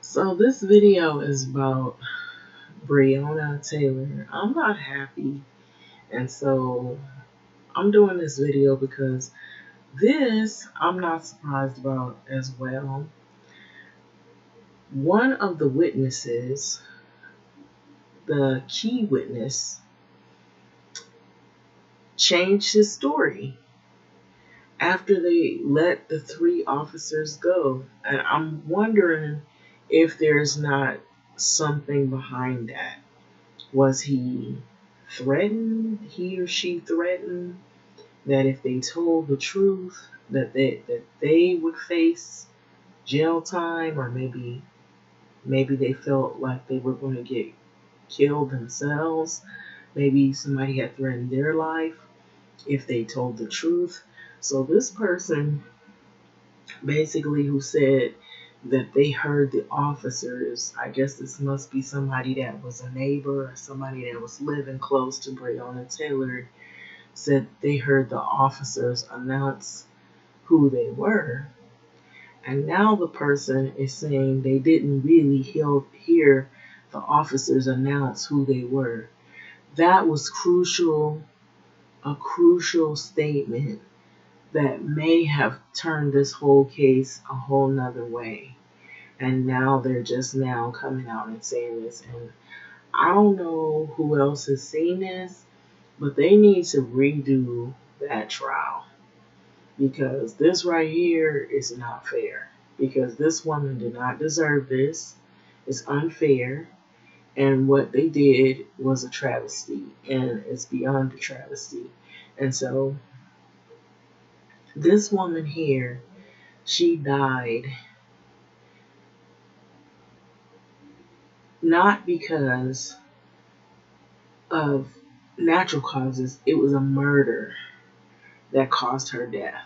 So this video is about Breonna Taylor. I'm not happy, and so I'm doing this video because this I'm not surprised about as well. One of the witnesses, the key witness, changed his story after they let the three officers go. And I'm wondering if there's not something behind that. Was he threatened? He or she threatened that if they told the truth, that they would face jail time, or maybe they felt like they were going to get killed themselves. Maybe somebody had threatened their life if they told the truth. So this person basically who said that they heard the officers, I guess this must be somebody that was a neighbor or somebody that was living close to Breonna Taylor, said they heard the officers announce who they were. And now the person is saying they didn't really hear the officers announce who they were. That was a crucial statement that may have turned this whole case a whole nother way. And now they're just now coming out and saying this. And I don't know who else has seen this, but they need to redo that trial, because this right here is not fair. Because this woman did not deserve this. It's unfair. And what they did was a travesty, and it's beyond a travesty. And so this woman here, she died not because of natural causes. It was a murder that caused her death.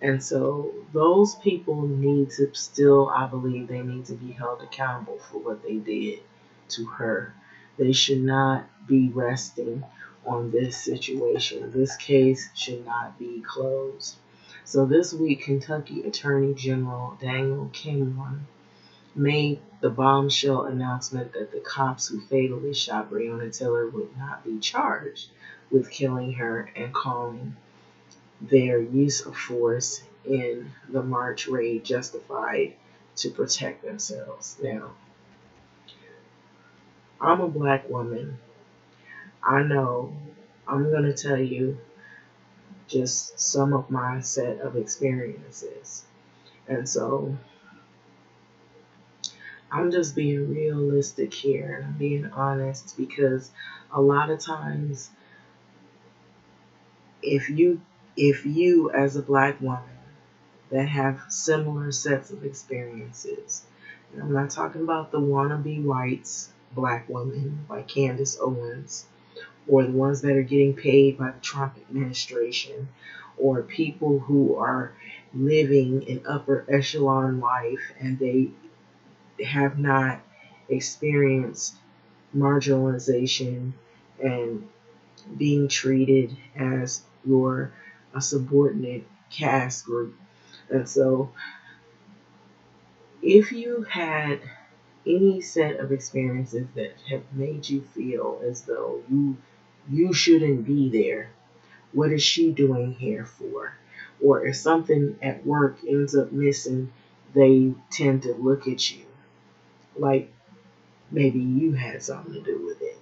And so those people need to still, I believe, they need to be held accountable for what they did to her. They should not be resting on this situation. This case should not be closed. So this week, Kentucky Attorney General Daniel Cameron made the bombshell announcement that the cops who fatally shot Breonna Taylor would not be charged with killing her, and calling their use of force in the March raid justified to protect themselves. Now, I'm a black woman. I know I'm going to tell you just some of my set of experiences. And so I'm just being realistic here, and I'm being honest, because a lot of times if you as a black woman that have similar sets of experiences, and I'm not talking about the wannabe whites, black women like Candace Owens, or the ones that are getting paid by the Trump administration, or people who are living an upper echelon life and they have not experienced marginalization and being treated as a subordinate caste group. And so if you had any set of experiences that have made you feel as though you shouldn't be there, what is she doing here for? Or if something at work ends up missing, they tend to look at you like maybe you had something to do with it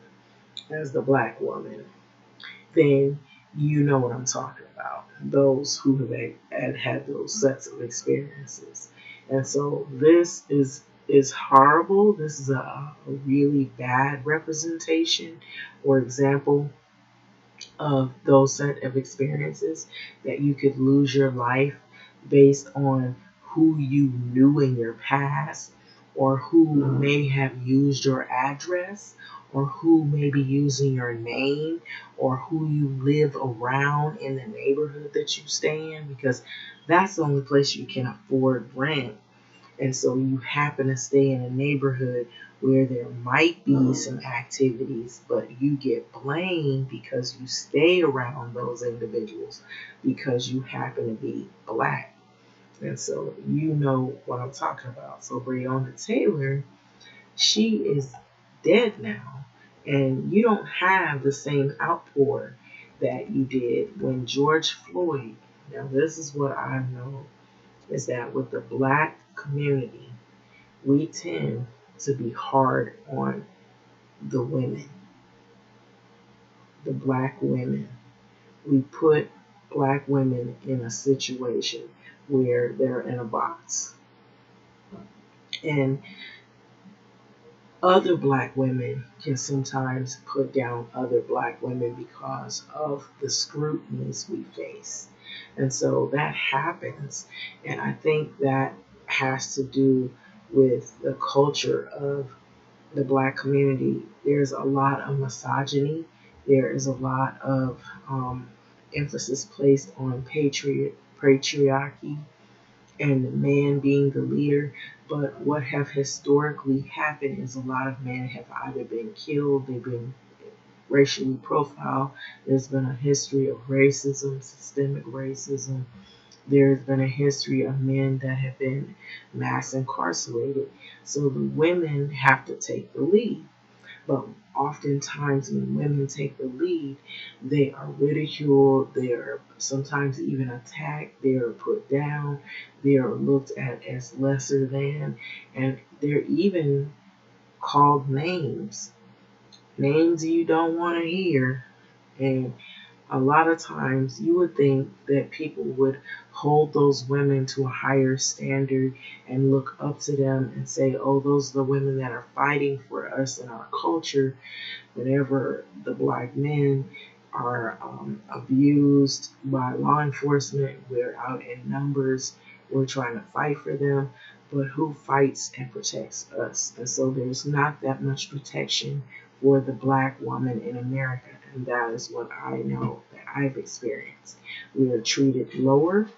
as the black woman. Then you know what I'm talking about. Those who have had those sets of experiences. And so this is horrible. This is a really bad representation or example of those set of experiences, that you could lose your life based on who you knew in your past, or who may have used your address, or who may be using your name, or who you live around in the neighborhood that you stay in, because that's the only place you can afford rent. And so you happen to stay in a neighborhood where there might be some activities, but you get blamed because you stay around those individuals because you happen to be black. And so you know what I'm talking about. So Breonna Taylor, she is dead now. And you don't have the same outpour that you did when George Floyd. Now, this is what I know is that with the black community, we tend to be hard on the women, the black women. We put black women in a situation where they're in a box. And other black women can sometimes put down other black women because of the scrutinies we face. And so that happens. And I think that has to do with the culture of the black community. There's a lot of misogyny. There is a lot of emphasis placed on patriarchy and the man being the leader. But what have historically happened is a lot of men have either been killed, they've been racially profiled. There's been a history of racism, systemic racism. There's been a history of men that have been mass incarcerated. So the women have to take the lead. But oftentimes, when women take the lead, they are ridiculed, they are sometimes even attacked, they are put down, they are looked at as lesser than, and they're even called names, names you don't want to hear. And a lot of times, you would think that people would hold those women to a higher standard and look up to them and say, oh, those are the women that are fighting for us in our culture. Whenever the black men are abused by law enforcement, we're out in numbers, we're trying to fight for them, but who fights and protects us? And so there's not that much protection for the black woman in America, and that is what I know that I've experienced. We are treated lower,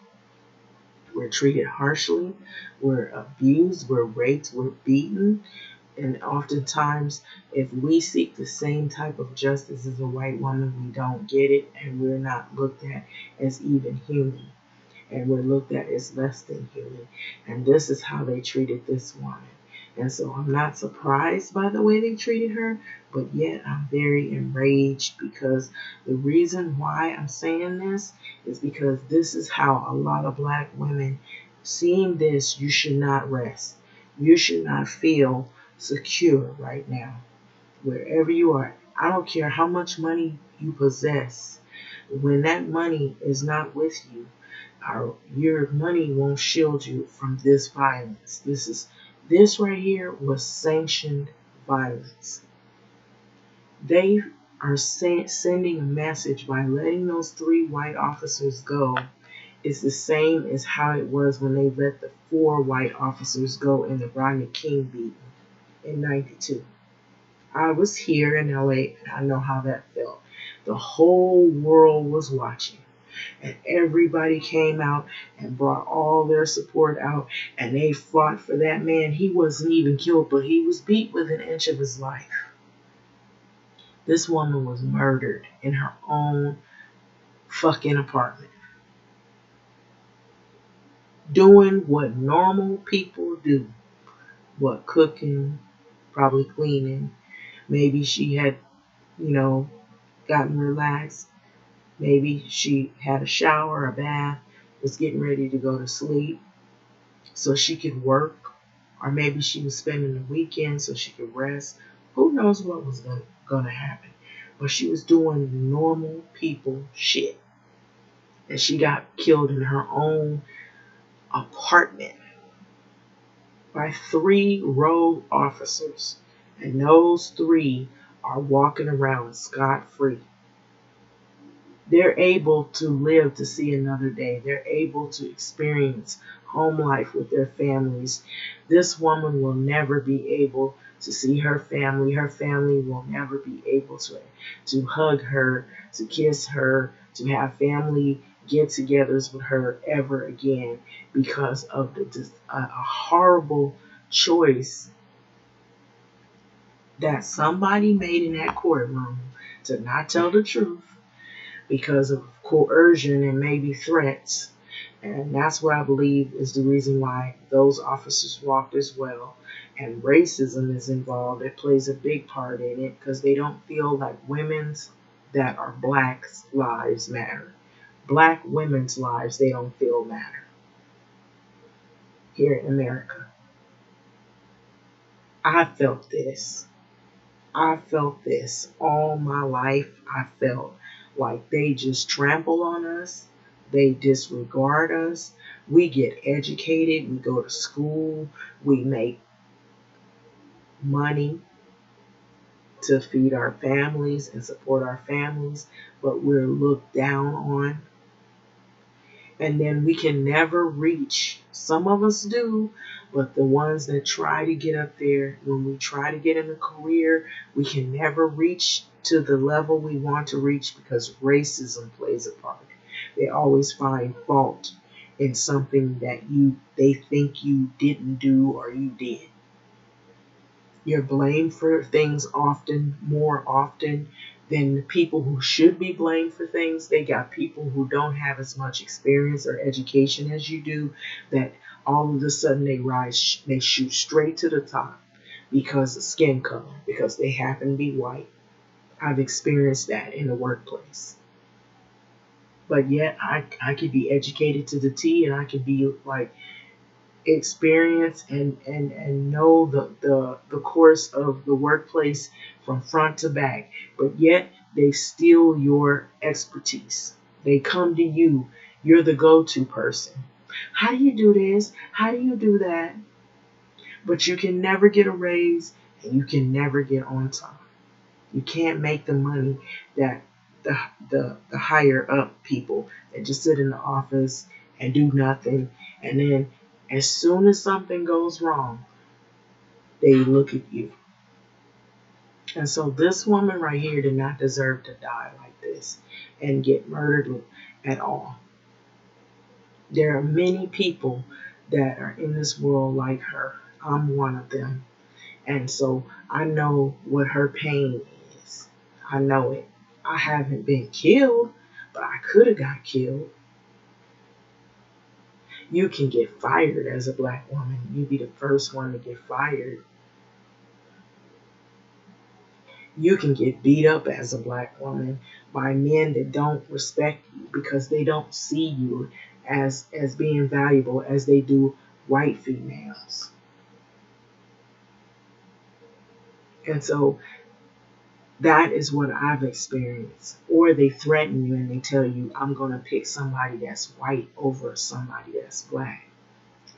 we're treated harshly, we're abused, we're raped, we're beaten, and oftentimes, if we seek the same type of justice as a white woman, we don't get it, and we're not looked at as even human, and we're looked at as less than human. And this is how they treated this woman. And so I'm not surprised by the way they treated her, but yet I'm very enraged because the reason why I'm saying this is because this is how a lot of black women, seeing this, you should not rest. You should not feel secure right now. Wherever you are, I don't care how much money you possess. When that money is not with you, your money won't shield you from this violence. This right here was sanctioned violence. They are sending a message by letting those 3 white officers go. It's the same as how it was when they let the 4 white officers go in the Rodney King beating in '92. I was here in LA and I know how that felt. The whole world was watching. And everybody came out and brought all their support out, and they fought for that man. He wasn't even killed, but he was beat within an inch of his life. This woman was murdered in her own fucking apartment, doing what normal people do. What, cooking, probably cleaning. Maybe she had, gotten relaxed. Maybe she had a shower, a bath, was getting ready to go to sleep so she could work. Or maybe she was spending the weekend so she could rest. Who knows what was going to happen. But she was doing normal people shit. And she got killed in her own apartment by 3 rogue officers. And those 3 are walking around scot-free. They're able to live to see another day. They're able to experience home life with their families. This woman will never be able to see her family. Her family will never be able to hug her, to kiss her, to have family get-togethers with her ever again because of a horrible choice that somebody made in that courtroom to not tell the truth because of coercion and maybe threats. And that's what I believe is the reason why those officers walked as well. And racism is involved. It plays a big part in it because they don't feel like women's that are blacks' lives matter. Black women's lives they don't feel matter here in America. I felt this. I felt this all my life. I felt like they just trample on us. They disregard us. We get educated. We go to school. We make money to feed our families and support our families, but we're looked down on. And then we can never reach. Some of us do, but the ones that try to get up there, when we try to get in a career, we can never reach to the level we want to reach because racism plays a part. They always find fault in something that they think you didn't do or you did. You're blamed for things often, more often than the people who should be blamed for things. They got people who don't have as much experience or education as you do that all of a sudden they shoot straight to the top because of skin color, because they happen to be white. I've experienced that in the workplace. But yet I could be educated to the T and I could be like experience and know the course of the workplace from front to back, but yet they steal your expertise. They come to you. You're the go-to person. How do you do this? How do you do that? But you can never get a raise and you can never get on time. You can't make the money that the higher up people that just sit in the office and do nothing, and then as soon as something goes wrong, they look at you. And so this woman right here did not deserve to die like this and get murdered at all. There are many people that are in this world like her. I'm one of them. And so I know what her pain is. I know it. I haven't been killed, but I could have got killed. You can get fired as a black woman. You be the first one to get fired. You can get beat up as a black woman by men that don't respect you because they don't see you as being valuable as they do white females. And so that is what I've experienced. Or they threaten you and they tell you, I'm going to pick somebody that's white over somebody that's black.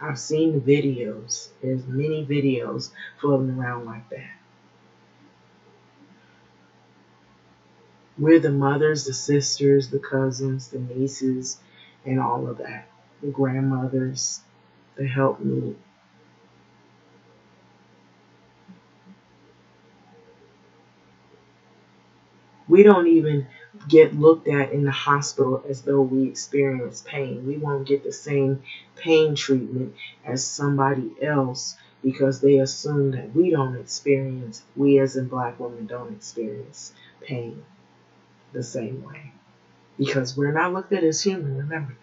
I've seen the videos. There's many videos floating around like that. We're the mothers, the sisters, the cousins, the nieces, and all of that. The grandmothers, the helpmeet. We don't even get looked at in the hospital as though we experience pain. We won't get the same pain treatment as somebody else because they assume that we as in black women don't experience pain the same way. Because we're not looked at as human, remember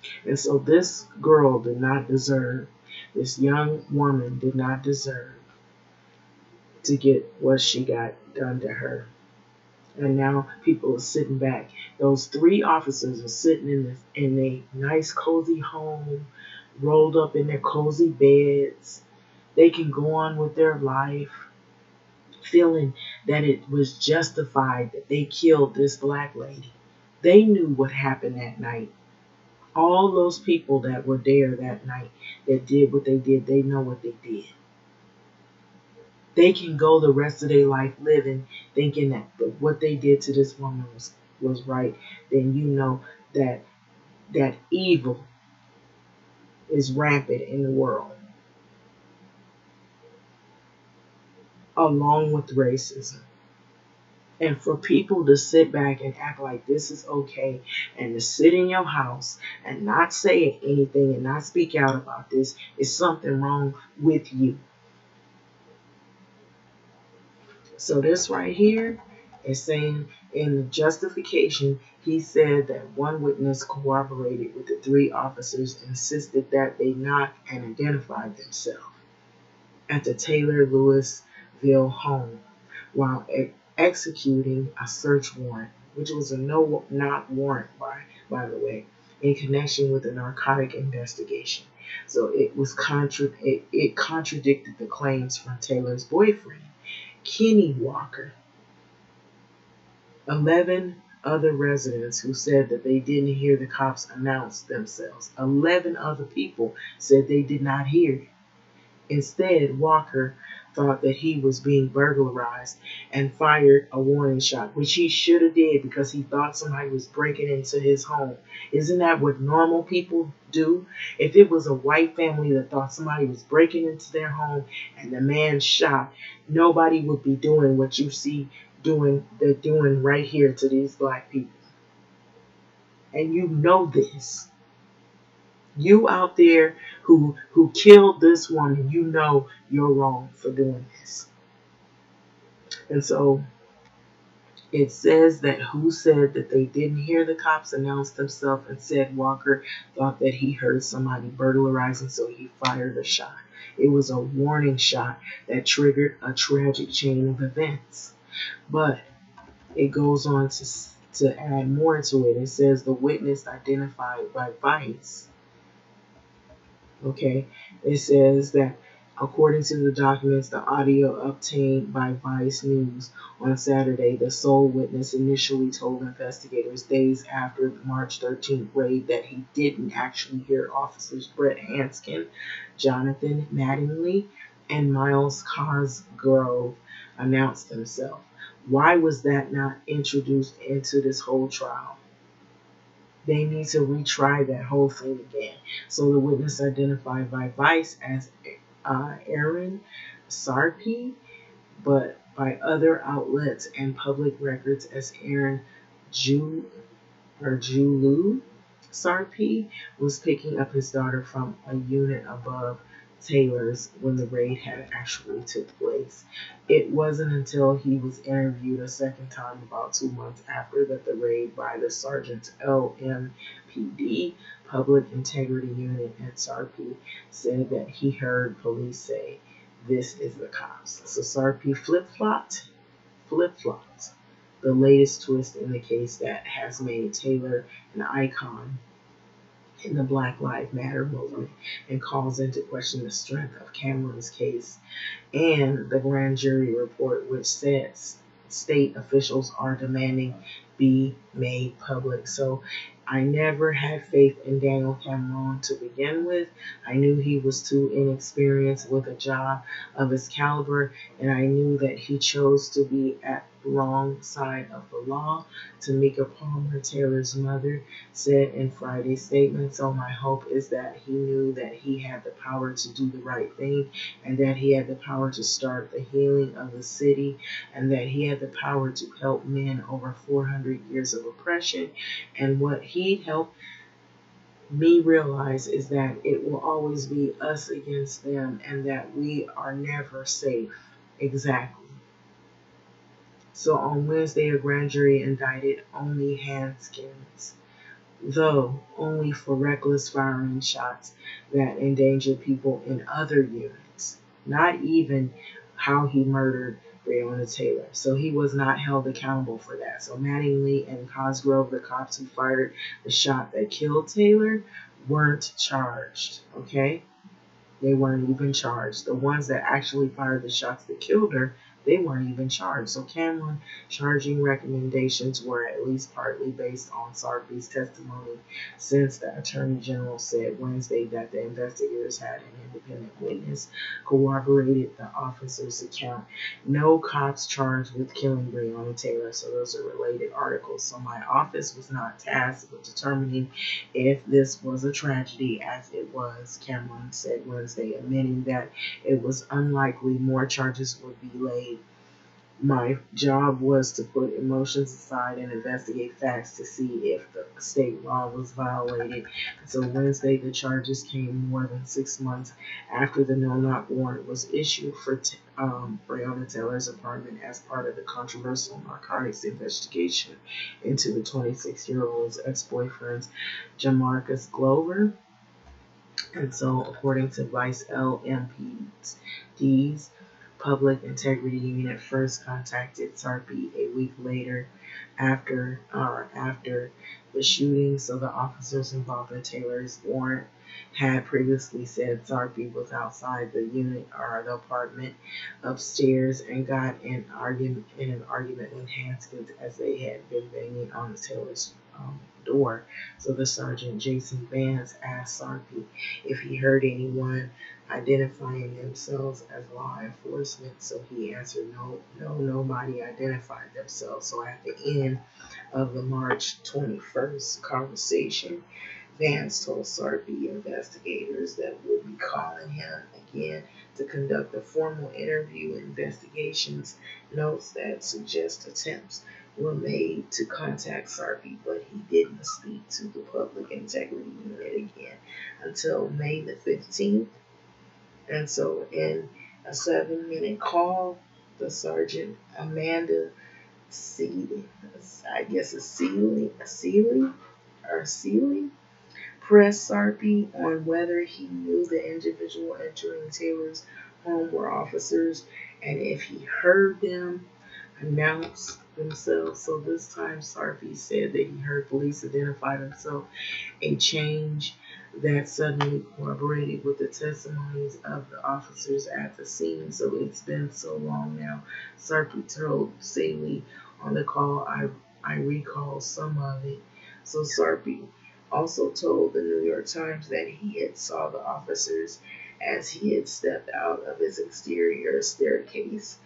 that. And so this girl did not deserve, this young woman did not deserve to get what she got done to her. And now people are sitting back. Those three officers are sitting in a nice cozy home, rolled up in their cozy beds. They can go on with their life, feeling that it was justified that they killed this black lady. They knew what happened that night. All those people that were there that night that did what they did, they know what they did. They can go the rest of their life living thinking that what they did to this woman was right. Then you know that evil is rampant in the world, along with racism. And for people to sit back and act like this is okay and to sit in your house and not say anything and not speak out about this is something wrong with you. So this right here is saying in the justification, He said that one witness cooperated with the three officers and insisted that they knock and identify themselves at the Taylor Louisville home while executing a search warrant, which was a no knock warrant by the way, in connection with a narcotic investigation. So it contradicted the claims from Taylor's boyfriend, Kenny Walker. 11 other residents who said that they didn't hear the cops announce themselves. 11 other people said they did not hear it. Instead, Walker thought that he was being burglarized and fired a warning shot, which he should have did because he thought somebody was breaking into his home. Isn't that what normal people do? If it was a white family that thought somebody was breaking into their home and the man shot, nobody would be doing what you see they're doing right here to these black people. And you know this. You out there who killed this woman, you know you're wrong for doing this. And so it says that who said that they didn't hear the cops announce themselves and said Walker thought that he heard somebody burglarizing, so he fired a shot. It was a warning shot that triggered a tragic chain of events. But it goes on to add more to it. It says the witness identified by Vice. Okay, it says that according to the documents, the audio obtained by Vice News on Saturday, the sole witness initially told investigators days after the March 13th raid that he didn't actually hear officers Brett Hanskin, Jonathan Mattingly, and Miles Cosgrove announce themselves. Why was that not introduced into this whole trial? They need to retry that whole thing again. So the witness identified by Vice as Aaron Sarpy, but by other outlets and public records as Aaron Julu Sarpy, was picking up his daughter from a unit above Taylor's when the raid had actually took place. It wasn't until he was interviewed a second time about 2 months after that the raid by the Sergeant's LMPD Public Integrity Unit at Sarpy said that he heard police say, "This is the cops." So Sarpy flip-flopped, the latest twist in the case that has made Taylor an icon in the Black Lives Matter movement and calls into question the strength of Cameron's case and the grand jury report, which says state officials are demanding be made public. So I never had faith in Daniel Cameron to begin with. I knew he was too inexperienced with a job of his caliber, and I knew that he chose to be at the wrong side of the law. Tamika Palmer, Taylor's mother, said in Friday's statement, so my hope is that he knew that he had the power to do the right thing and that he had the power to start the healing of the city and that he had the power to help men over 400 years of oppression. And what he helped me realize is that it will always be us against them and that we are never safe. Exactly. So on Wednesday, a grand jury indicted only Hanskins, though only for reckless firing shots that endangered people in other units, not even how he murdered Breonna Taylor. So he was not held accountable for that. So Mattingly and Cosgrove, the cops who fired the shot that killed Taylor, weren't charged, okay? They weren't even charged. The ones that actually fired the shots that killed her, they weren't even charged. So Cameron charging recommendations were at least partly based on Sarpy's testimony, since the Attorney General said Wednesday that the investigators had an independent witness corroborated the officer's account. No cops charged with killing Breonna Taylor, so those are related articles. So my office was not tasked with determining if this was a tragedy, as it was, Cameron said Wednesday, admitting that it was unlikely more charges would be laid My job was to put emotions aside and investigate facts to see if the state law was violated. So Wednesday, the charges came more than 6 months after the no-knock warrant was issued for Breonna Taylor's apartment as part of the controversial narcotics investigation into the 26-year-old's ex-boyfriend's Jamarcus Glover. And so, according to Vice LMPD's Public Integrity Unit, first contacted Sarpy a week later after the shooting. So the officers involved in Taylor's warrant had previously said Sarpy was outside the unit or the apartment upstairs and got in an argument with Haskins as they had been banging on the Taylor's door. So the sergeant Jason Vance asked Sarpy if he heard anyone identifying themselves as law enforcement. So he answered, no, nobody identified themselves. So at the end of the March 21st conversation, Vance told Sarpy investigators that we'll be calling him again to conduct a formal interview. Investigations notes that suggest attempts were made to contact Sarpy, but he didn't speak to the Public Integrity Unit again until May the 15th. And so in a 7-minute call, the Sergeant Amanda Seeley, I guess it's Seeley, pressed Sarpy on whether he knew the individual entering Taylor's home were officers and if he heard them announce themselves. So this time Sarpy said that he heard police identify themselves, a change that suddenly corroborated with the testimonies of the officers at the scene. So it's been so long now. Sarpy told Saley on the call, I recall some of it. So Sarpy also told the New York Times that he had saw the officers as he had stepped out of his exterior staircase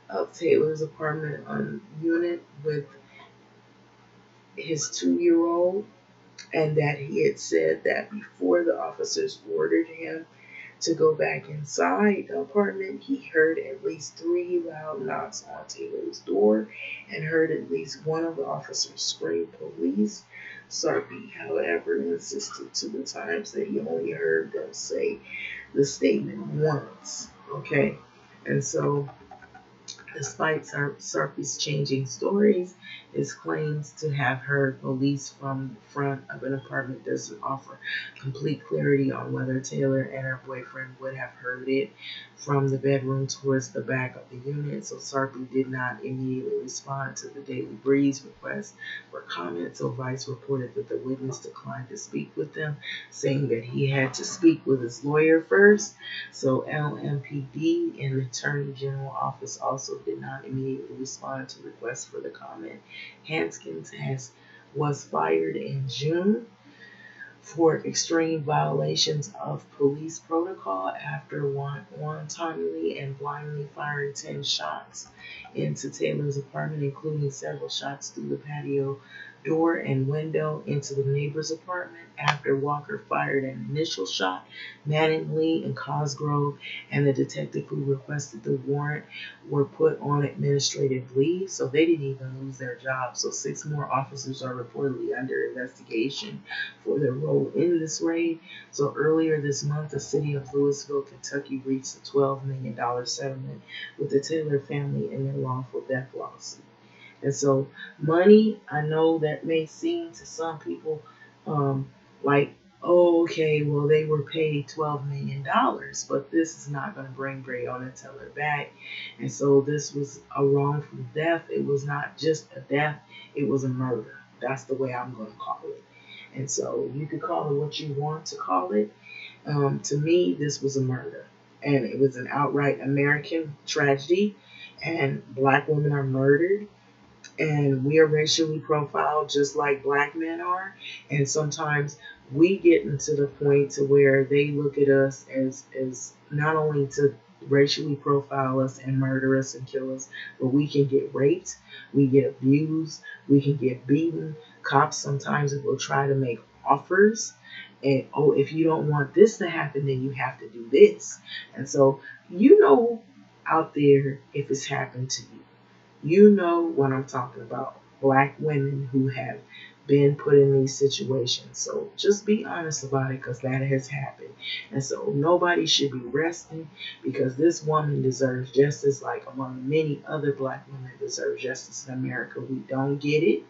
of Taylor's apartment on unit with his 2-year-old, and that he had said that before the officers ordered him to go back inside the apartment, he heard at least 3 loud knocks on Taylor's door and heard at least one of the officers scream police. Sarpy, however, insisted to the Times that he only heard them say the statement once. Okay, and so despite Sarpy's changing stories, his claims to have heard police from the front of an apartment doesn't offer complete clarity on whether Taylor and her boyfriend would have heard it from the bedroom towards the back of the unit. So Sarpy did not immediately respond to the Daily Breeze request for comment. So Vice reported that the witness declined to speak with them, saying that he had to speak with his lawyer first. So LMPD and the Attorney General Office also did not immediately respond to requests for the comment. Haskins was fired in June for extreme violations of police protocol after wantonly and blindly firing 10 shots into Taylor's apartment, including several shots through the patio door and window into the neighbor's apartment. After Walker fired an initial shot, Mattingly and Cosgrove and the detective who requested the warrant were put on administrative leave, so they didn't even lose their job. So 6 more officers are reportedly under investigation for their role in this raid. So earlier this month, the city of Louisville, Kentucky reached a $12 million settlement with the Taylor family in their wrongful death lawsuit. And so money, I know that may seem to some people like, oh, okay, well, they were paid $12 million, but this is not going to bring Breonna Taylor back. And so this was a wrongful death. It was not just a death, it was a murder. That's the way I'm going to call it. And so you could call it what you want to call it. To me, this was a murder. And it was an outright American tragedy. And black women are murdered. And we are racially profiled just like black men are. And sometimes we get into the point to where they look at us as not only to racially profile us and murder us and kill us, but we can get raped, we get abused, we can get beaten. Cops sometimes will try to make offers. And, oh, if you don't want this to happen, then you have to do this. And so, out there if it's happened to you. You know what I'm talking about. Black women who have been put in these situations. So just be honest about it, because that has happened. And so nobody should be resting, because this woman deserves justice, like among many other black women deserve justice in America. We don't get it.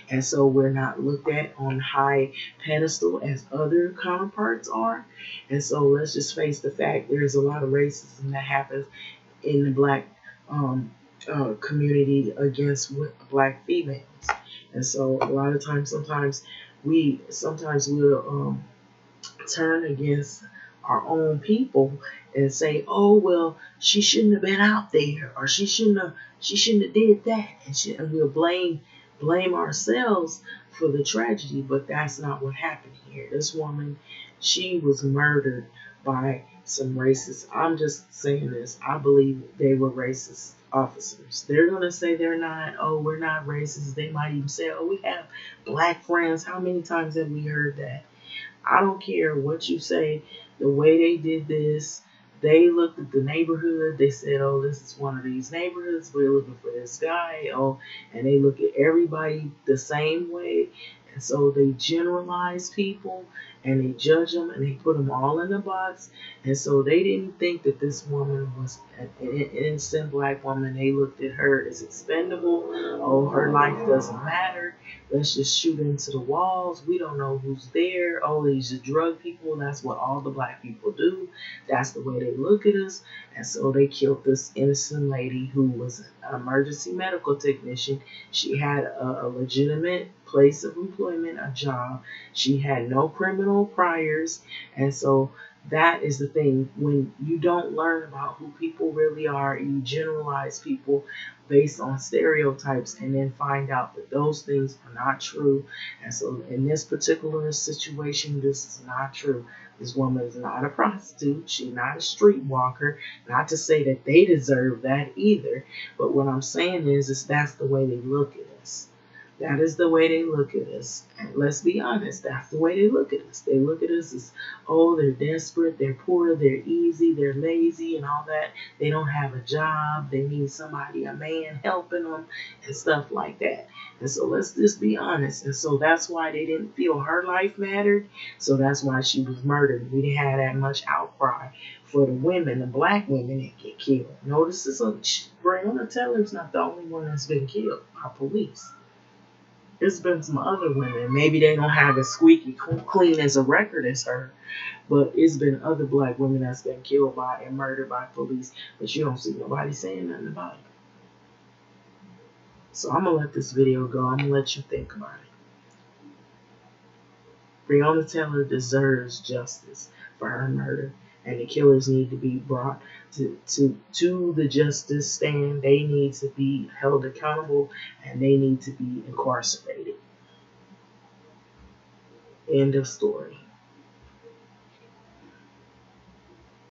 And so we're not looked at on high pedestal as other counterparts are. And so let's just face the fact, there's a lot of racism that happens in the black um, community against black females. And so a lot of times, sometimes we'll turn against our own people and say, "Oh well, she shouldn't have been out there, or she shouldn't have did that," and we'll blame ourselves for the tragedy. But that's not what happened here. This woman, she was murdered by some racist. I'm just saying this. I believe they were racist officers. They're gonna say they're not. Oh, we're not racist. They might even say, "Oh, we have black friends." How many times have we heard that? I don't care what you say. The way they did this, they looked at the neighborhood. They said, "Oh, this is one of these neighborhoods. We're looking for this guy." Oh, and they look at everybody the same way. And so they generalize people and they judge them and they put them all in a box. And so they didn't think that this woman was an innocent black woman. They looked at her as expendable. Oh, her life doesn't matter. Let's just shoot into the walls. We don't know who's there. Oh, these are drug people. That's what all the black people do. That's the way they look at us. And so they killed this innocent lady who was an emergency medical technician. She had a legitimate place of employment, a job. She had no criminal priors. And so that is the thing. When you don't learn about who people really are, you generalize people based on stereotypes and then find out that those things are not true. And so in this particular situation, this is not true. This woman is not a prostitute. She's not a streetwalker. Not to say that they deserve that either. But what I'm saying is that's the way they look at us. That is the way they look at us. And let's be honest, that's the way they look at us. They look at us as, oh, they're desperate, they're poor, they're easy, they're lazy, and all that. They don't have a job. They need somebody, a man, helping them and stuff like that. And so let's just be honest. And so that's why they didn't feel her life mattered. So that's why she was murdered. We didn't have that much outcry for the women, the black women that get killed. Notice this, Breonna Taylor's not the only one that's been killed by police. There's been some other women. Maybe they don't have as squeaky clean as a record as her, but it's been other black women that's been killed by and murdered by police. But you don't see nobody saying nothing about it. So I'm gonna let this video go. I'm gonna let you think about it. Breonna Taylor deserves justice for her murder, and the killers need to be brought to the justice stand. They need to be held accountable, and they need to be incarcerated. End of story.